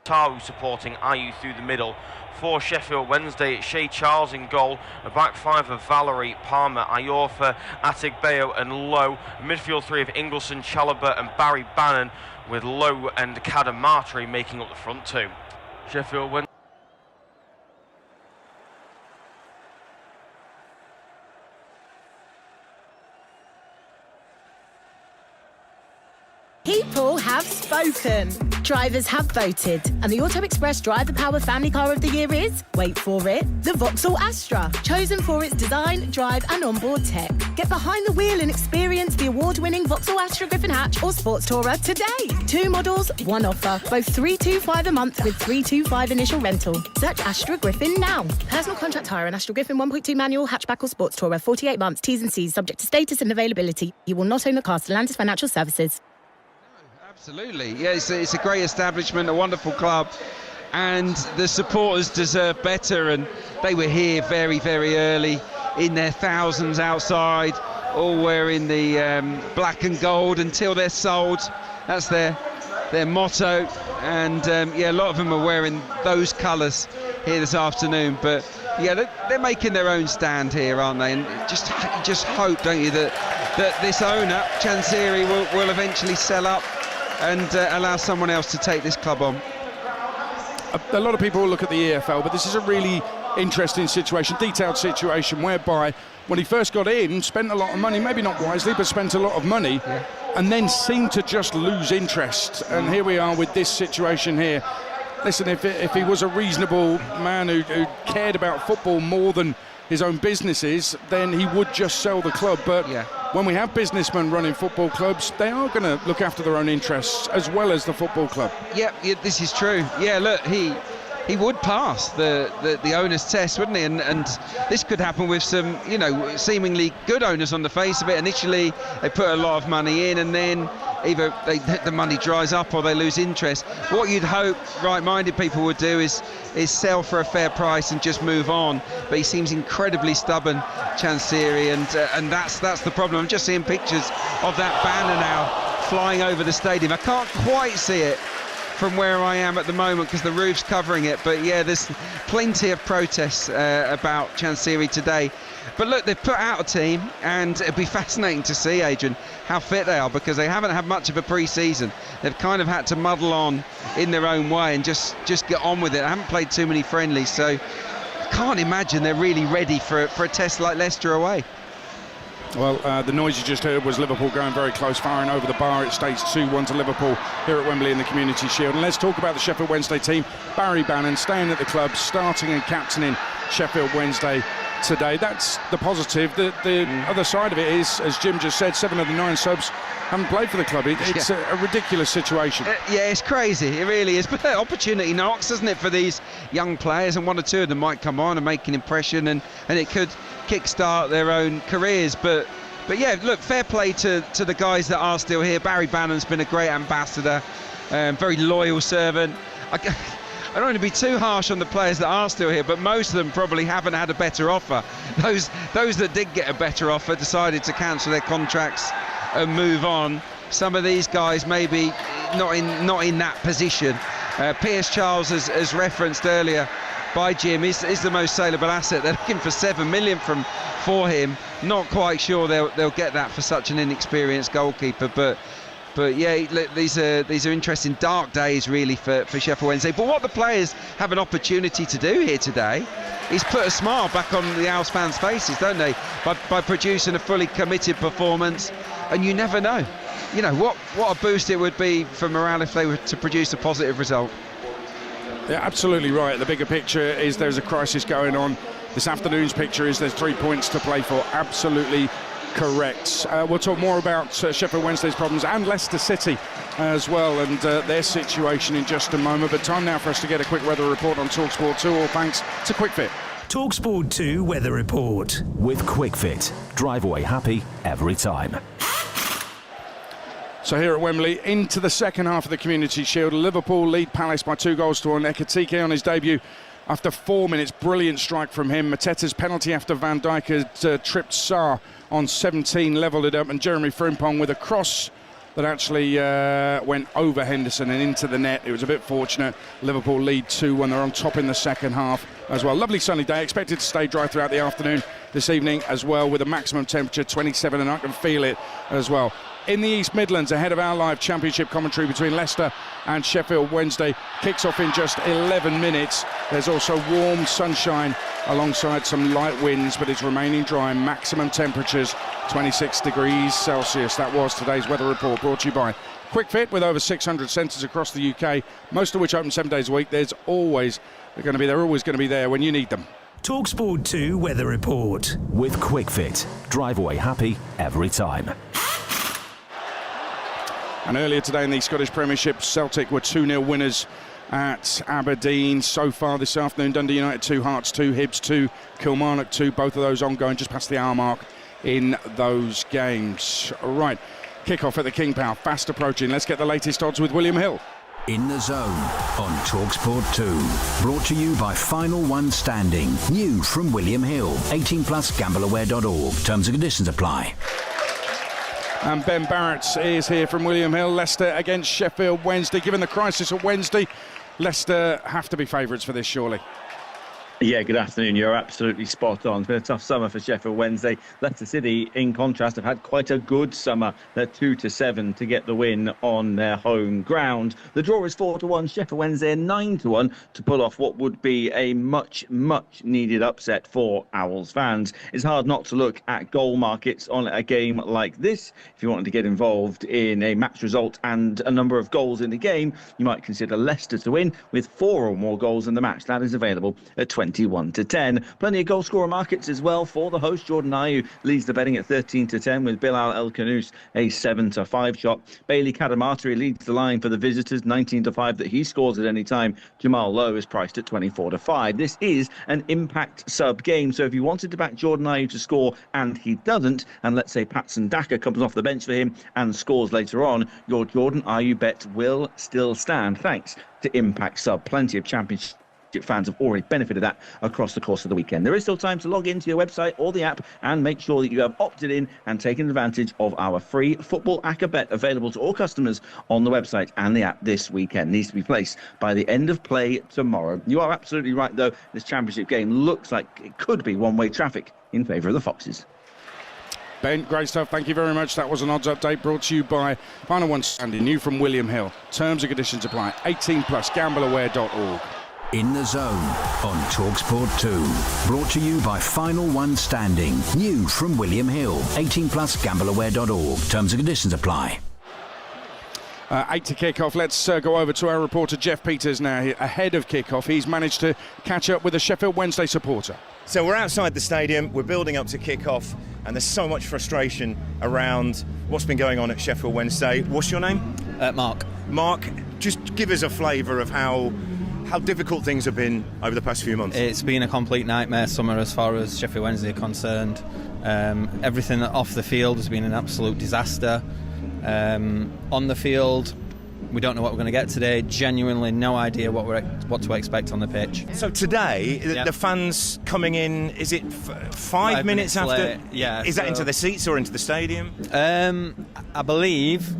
Taru supporting Ayu through the middle. For Sheffield Wednesday, it's Shay Charles in goal. A back five of Valerie, Palmer, Ayorfa, Atigbeyo and Lowe. A midfield three of Ingleson, Chalobah and Barry Bannon, with Lowe and Kadamatri making up the front two. Sheffield Wednesday. People have spoken. Drivers have voted. And the Auto Express Drive the Power Family Car of the Year is, wait for it, the Vauxhall Astra. Chosen for its design, drive and onboard tech. Get behind the wheel and experience the award-winning Vauxhall Astra Griffin Hatch or Sports Tourer today. 2 models, 1 offer. Both $325 a month with $325 initial rental. Search Astra Griffin now. Personal contract hire an Astra Griffin 1.2 manual, hatchback or Sports Tourer. 48 months, T's and C's, subject to status and availability. You will not own the car. Stellantis Financial Services. Absolutely, yeah, it's a great establishment, a wonderful club, and the supporters deserve better, and they were here very, very early in their thousands outside, all wearing the black and gold until they're sold. That's their motto, and yeah, a lot of them are wearing those colours here this afternoon, but yeah, they're making their own stand here, aren't they? And you just hope, don't you, that this owner, Chansiri, will eventually sell up and allow someone else to take this club on. A lot of people will look at the EFL, but this is a really interesting situation, detailed situation, whereby when he first got in, spent a lot of money, maybe not wisely, but spent a lot of money, yeah, and then seemed to just lose interest. And here we are with this situation here. Listen, if he was a reasonable man who cared about football more than his own businesses, then he would just sell the club. But yeah, when we have businessmen running football clubs, they are going to look after their own interests as well as the football club. Yeah, this is true. Yeah, look, he would pass the owner's test, wouldn't he? And this could happen with some, you know, seemingly good owners on the face of it. Initially, they put a lot of money in, and then either the money dries up or they lose interest. What you'd hope right-minded people would do is sell for a fair price and just move on. But he seems incredibly stubborn, Chansiri, and that's the problem. I'm just seeing pictures of that banner now flying over the stadium. I can't quite see it from where I am at the moment because the roof's covering it, but yeah, there's plenty of protests about Chansiri today. But look, they've put out a team, and it'll be fascinating to see, Adrian, how fit they are, because they haven't had much of a pre-season. They've kind of had to muddle on in their own way and just get on with it. They haven't played too many friendlies, so I can't imagine they're really ready for a test like Leicester away. Well, the noise you just heard was Liverpool going very close, firing over the bar. It stays 2-1 to Liverpool here at Wembley in the Community Shield. And let's talk about the Sheffield Wednesday team. Barry Bannon staying at the club, starting and captaining Sheffield Wednesday today. That's the positive. The other side of it is, as Jim just said, 7 of the 9 subs haven't played for the club. It's a ridiculous situation. Yeah, it's crazy. It really is. But opportunity knocks, doesn't it, for these young players? And 1 or 2 of them might come on and make an impression, and it could kickstart their own careers. But yeah, look, fair play to the guys that are still here. Barry Bannon's been a great ambassador, very loyal servant. I don't want to be too harsh on the players that are still here, but most of them probably haven't had a better offer. Those that did get a better offer decided to cancel their contracts and move on. Some of these guys maybe not in that position. Piers Charles, as referenced earlier by Jim, is the most saleable asset. They're looking for $7 million for him. Not quite sure they'll get that for such an inexperienced goalkeeper, but yeah, these are interesting dark days really for Sheffield Wednesday. But what the players have an opportunity to do here today is put a smile back on the Owls fans' faces, don't they? By producing a fully committed performance. And you never know, you know, what a boost it would be for morale if they were to produce a positive result. Yeah, absolutely right. The bigger picture is there's a crisis going on. This afternoon's picture is there's 3 points to play for. Absolutely correct. We'll talk more about Sheffield Wednesday's problems and Leicester City as well, and their situation in just a moment. But time now for us to get a quick weather report on TalkSport 2, all thanks to QuickFit. TalkSport 2 Weather Report. With QuickFit. Drive away happy every time. So here at Wembley, into the second half of the Community Shield. Liverpool lead Palace by 2-1. Ekitike on his debut after 4 minutes. Brilliant strike from him. Mateta's penalty after Van Dijk had tripped Sarr on 17, levelled it up. And Jeremy Frimpong with a cross that actually went over Henderson and into the net. It was a bit fortunate. Liverpool lead 2-1. They're on top in the second half as well. Lovely sunny day. Expected to stay dry throughout the afternoon this evening as well, with a maximum temperature 27, and I can feel it as well. In the East Midlands, ahead of our live championship commentary between Leicester and Sheffield Wednesday, kicks off in just 11 minutes. There's also warm sunshine alongside some light winds, but it's remaining dry. Maximum temperatures 26 degrees Celsius. That was today's weather report, brought to you by Quick Fit, with over 600 centres across the UK, most of which open 7 days a week. They're always going to be there when you need them. TalkSport 2 Weather Report. With Quick Fit, drive away happy every time. And earlier today in the Scottish Premiership, Celtic were 2-0 winners at Aberdeen. So far this afternoon, Dundee United 2, Hearts 2, Hibs 2, Kilmarnock 2, both of those ongoing just past the hour mark in those games. Right, kick-off at the King Power, fast approaching. Let's get the latest odds with William Hill. In the Zone on TalkSport 2. Brought to you by Final One Standing. New from William Hill. 18 plus gambleaware.org. Terms and conditions apply. And Ben Barrett is here from William Hill. Leicester against Sheffield Wednesday. Given the crisis at Wednesday, Leicester have to be favourites for this, surely. Yeah, good afternoon. You're absolutely spot on. It's been a tough summer for Sheffield Wednesday. Leicester City, in contrast, have had quite a good summer. They're 2-7 to get the win on their home ground. The draw is 4-1. Sheffield Wednesday 9-1 to pull off what would be a much needed upset for Owls fans. It's hard not to look at goal markets on a game like this. If you wanted to get involved in a match result and a number of goals in the game, you might consider Leicester to win with 4 or more goals in the match. That is available at 21-10. Plenty of goal scorer markets as well for the host. Jordan Ayew leads the betting at 13-10 with Bilal El Khanous a 7-5 shot. Bailey Kadamatri leads the line for the visitors, 19-5 that he scores at any time. Jamal Lowe is priced at 24-5. This is an impact sub game, so if you wanted to back Jordan Ayew to score and he doesn't, and let's say Patson Daka comes off the bench for him and scores later on, your Jordan Ayew bet will still stand thanks to impact sub. Plenty of championship fans have already benefited that across the course of the weekend. There is still time to log into your website or the app and make sure that you have opted in and taken advantage of our free Football Acca bet available to all customers on the website and the app this weekend. Needs to be placed by the end of play tomorrow. You are absolutely right, though. This championship game looks like it could be one-way traffic in favour of the Foxes. Ben, great stuff. Thank you very much. That was an odds update brought to you by Final One Standing, new from William Hill. Terms and conditions apply. 18 plus gambleaware.org. In the Zone on TalkSport 2. Brought to you by Final One Standing. New from William Hill. 18 plus gambleaware.org. Terms and conditions apply. 8 to kick off. Let's go over to our reporter Jeff Peters now. Ahead of kick-off, he's managed to catch up with a Sheffield Wednesday supporter. So we're outside the stadium, we're building up to kick-off, and there's so much frustration around what's been going on at Sheffield Wednesday. What's your name? Mark. Mark, just give us a flavour of how difficult things have been over the past few months. It's been a complete nightmare summer as far as Sheffield Wednesday are concerned. Everything off the field has been an absolute disaster. On the field, we don't know what we're going to get today. Genuinely no idea what to expect on the pitch. So today, the fans coming in, is it 5 minutes after? late. Yeah. Is that into the seats or into the stadium? I believe